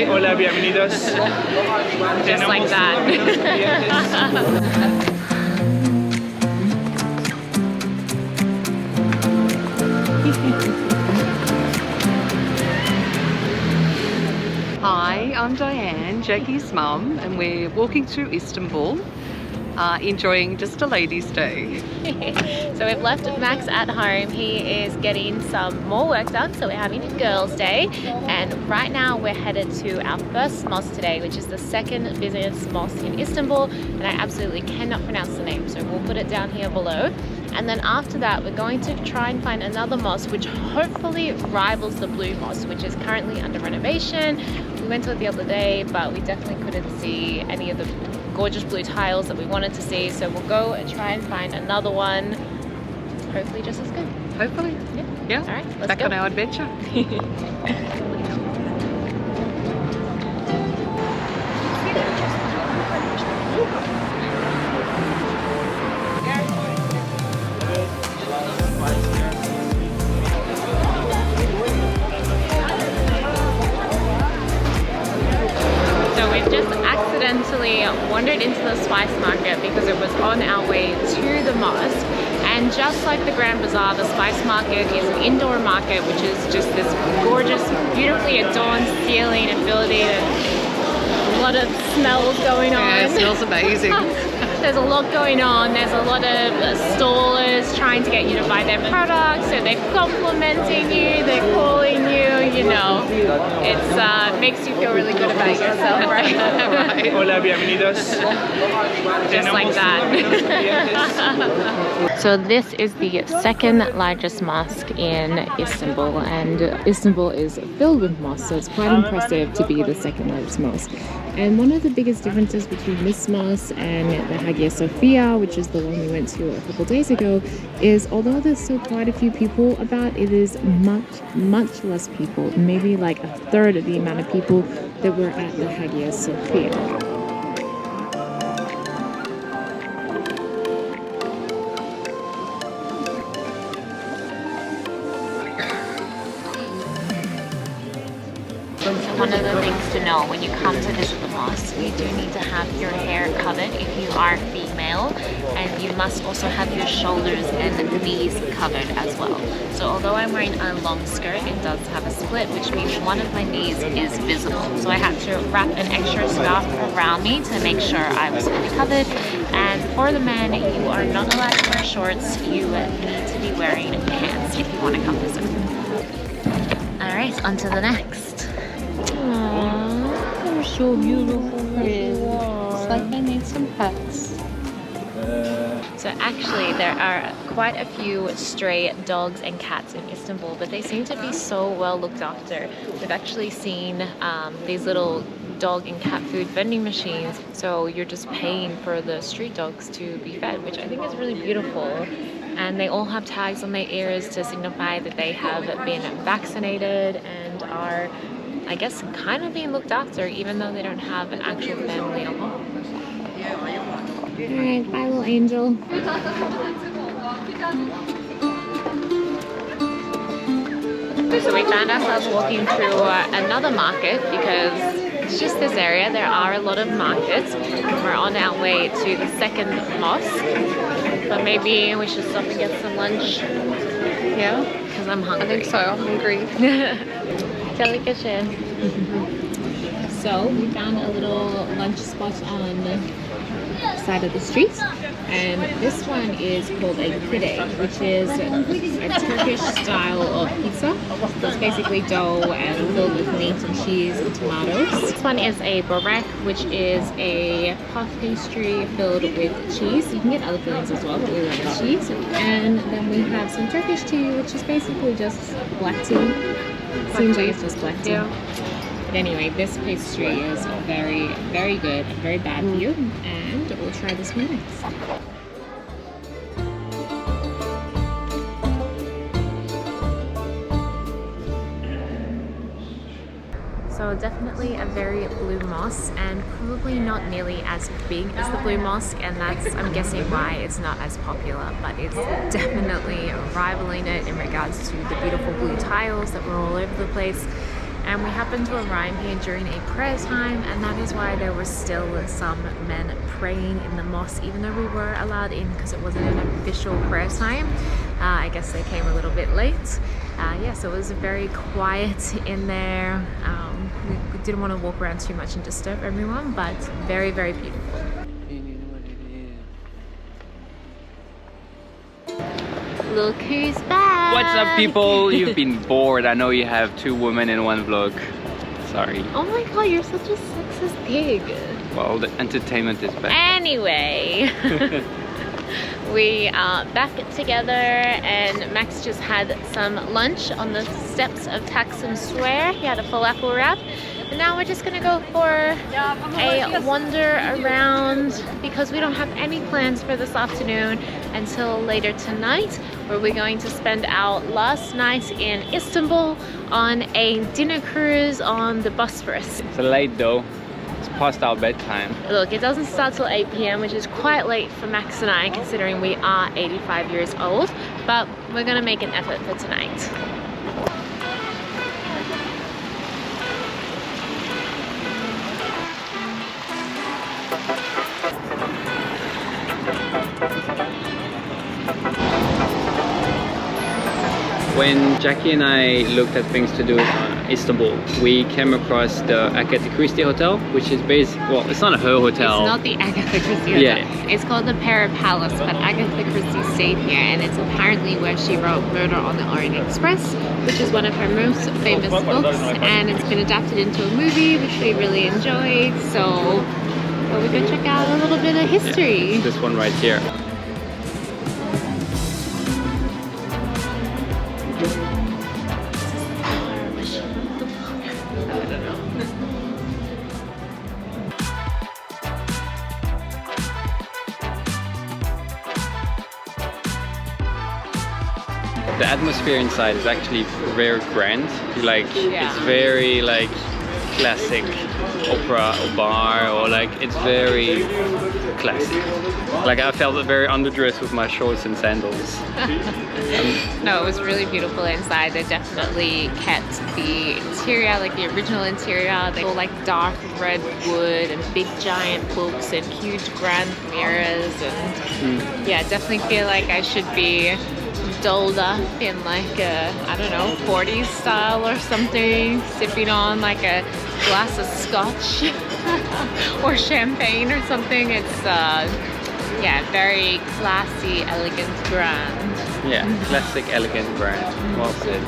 Hola, bienvenidos. Just like that. Hi, I'm Diane, Jackie's mum, and we're walking through Istanbul, enjoying just a ladies' day. So we've left Max at home. He is getting some more work done, so we're having a girls' day. And right now we're headed to our first mosque today, which is the second busiest mosque in Istanbul, and I absolutely cannot pronounce the name, so we'll put it down here below. And then after that, we're going to try and find another mosque which hopefully rivals the Blue Mosque, which is currently under renovation. We went to it the other day, but we definitely couldn't see any of the gorgeous blue tiles that we wanted to see. So we'll go and try and find another one, hopefully just as good. Hopefully. Yeah. All right, let's Back go. on our adventure. Accidentally wandered into the spice market because it was on our way to the mosque, and just like the Grand Bazaar, the spice market is an indoor market which is just this gorgeous, beautifully adorned ceiling and building, and a lot of smells going on. Yeah, it smells amazing. There's a lot going on. There's a lot of stallers trying to get you to buy their products, so they're complimenting you, they're calling you, you know. It makes you feel really good about yourself, right? Right. Hola, bienvenidos. Just like that. So this is the second largest mosque in Istanbul, and Istanbul is filled with mosques, so it's quite impressive to be the second largest mosque. And one of the biggest differences between this mosque and the Hagia Sophia, which is the one we went to a couple days ago, is although there's still quite a few people about, it is much less people, maybe like a third of the amount of people that were at the Hagia Sophia. One of the things to know when you come to visit the mosque, you do need to have your hair covered if you are female, and you must also have your shoulders and knees covered as well. So although I'm wearing a long skirt, it does have a split, which means one of my knees is visible. So I had to wrap an extra scarf around me to make sure I was fully covered. And for the men, you are not allowed to wear shorts. You need to be wearing pants if you want to come visit. Alright, on to the next. Aww, they're so beautiful. It's like I need some pets. So actually there are quite a few stray dogs and cats in Istanbul, but they seem to be so well looked after. We've actually seen these little dog and cat food vending machines, so you're just paying for the street dogs to be fed, which I think is really beautiful. And they all have tags on their ears to signify that they have been vaccinated and are, I guess, kind of being looked after, even though they don't have an actual family at home. Alright, bye little angel. So we found ourselves walking through another market because it's just this area. There are a lot of markets. We're on our way to the second mosque, but maybe we should stop and get some lunch. Yeah? Because I'm hungry. I think so, I'm hungry. Delicacy. So we found a little lunch spot on the side of the street, and this one is called a pide, which is a Turkish style of pizza. So it's basically dough and filled with meat and cheese and tomatoes. This one is a börek, which is a puff pastry filled with cheese. You can get other fillings as well, but we like the cheese. And then we have some Turkish tea, which is basically just black tea. Seems like it's just black tea. Yeah. But anyway, this pastry is very, very good and very bad for you. And we'll try this one next. So definitely a very blue mosque, and probably not nearly as big as the Blue Mosque, and that's, I'm guessing, why it's not as popular, but it's definitely rivaling it in regards to the beautiful blue tiles that were all over the place. and we happened to arrive here during a prayer time, and that is why there were still some men praying in the mosque, even though we were allowed in because it wasn't an official prayer time. I guess they came a little bit late. Yeah, so it was very quiet in there. We didn't want to walk around too much and disturb everyone, but very, very beautiful. Look who's back! What's up, people? You've been bored. I know you have 2 women in one vlog. Sorry. Oh my god, you're such a sexist pig. Well, the entertainment is back. Anyway, we are back together, and Max just had some lunch on the steps of Taksim Square. He had a falafel wrap. And now we're just gonna go for a wander around because we don't have any plans for this afternoon until later tonight, where we're going to spend our last night in Istanbul on a dinner cruise on the Bosphorus. It's late though. It's past our bedtime. Look, it doesn't start till 8 p.m, which is quite late for Max and I, considering we are 85 years old, but we're gonna make an effort for tonight. When Jackie and I looked at things to do in Istanbul, we came across the Agatha Christie hotel, which is well, it's not her hotel. It's not the Agatha Christie hotel. Yeah. It's called the Para Palace, but Agatha Christie stayed here, and it's apparently where she wrote Murder on the Orient Express, which is one of her most famous books, and it's been adapted into a movie, which we really enjoyed, so we're gonna check out a little bit of history. Yeah, this one right here. The atmosphere inside is actually very grand. Like, it's very like classic opera or bar, or like it's very classic. Like, I felt very underdressed with my shorts and sandals. No, it was really beautiful inside. They definitely kept the interior, like the original interior. They all like dark red wood and big giant books and huge grand mirrors, and yeah, definitely feel like I should be dolled up in like a, I don't know, 40s style or something, sipping on like a glass of scotch or champagne or something. It's yeah, very classy, elegant, grand. Yeah, classic, elegant, grand. Well said.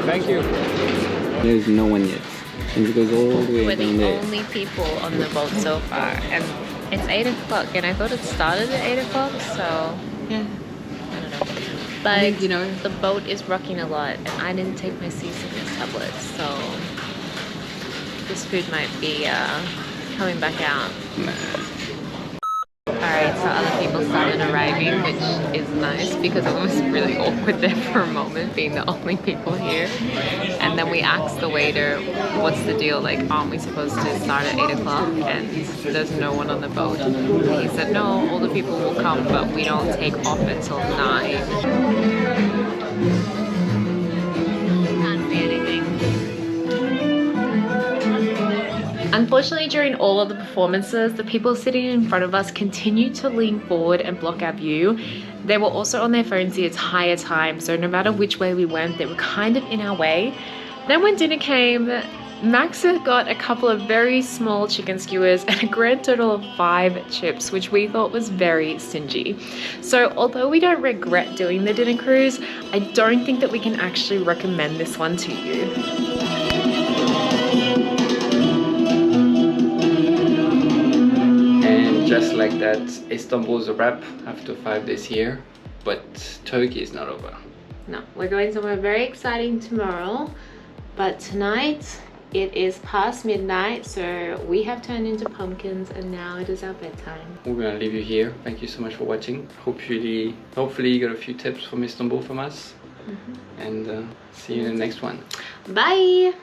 Thank you. There's no one yet. And it goes all the way We're down the there. only people on the boat so far, and it's 8 o'clock, and I thought it started at 8 o'clock, so yeah, I don't know. But you know, the boat is rocking a lot, and I didn't take my seasickness tablets, so this food might be coming back out. Nah. Alright, so other people started arriving, which is nice because it was really awkward there for a moment, being the only people here. And then we asked the waiter, what's the deal, like, aren't we supposed to start at 8 o'clock? And there's no one on the boat. And he said, no, all the people will come, but we don't take off until 9. Can't see anything. Unfortunately, during all of the performances, the people sitting in front of us continued to lean forward and block our view. They were also on their phones the entire time, so no matter which way we went, they were kind of in our way. Then when dinner came, Max got a couple of very small chicken skewers and a grand total of 5 chips, which we thought was very stingy. So although we don't regret doing the dinner cruise, I don't think that we can actually recommend this one to you. Just like that, Istanbul's a wrap after 5 days here, but Turkey is not over. No, we're going somewhere very exciting tomorrow, but tonight It is past midnight, so we have turned into pumpkins and now it is our bedtime. We're gonna leave you here. Thank you so much for watching. Hopefully you got a few tips from Istanbul from us. And see you in the next one. Bye!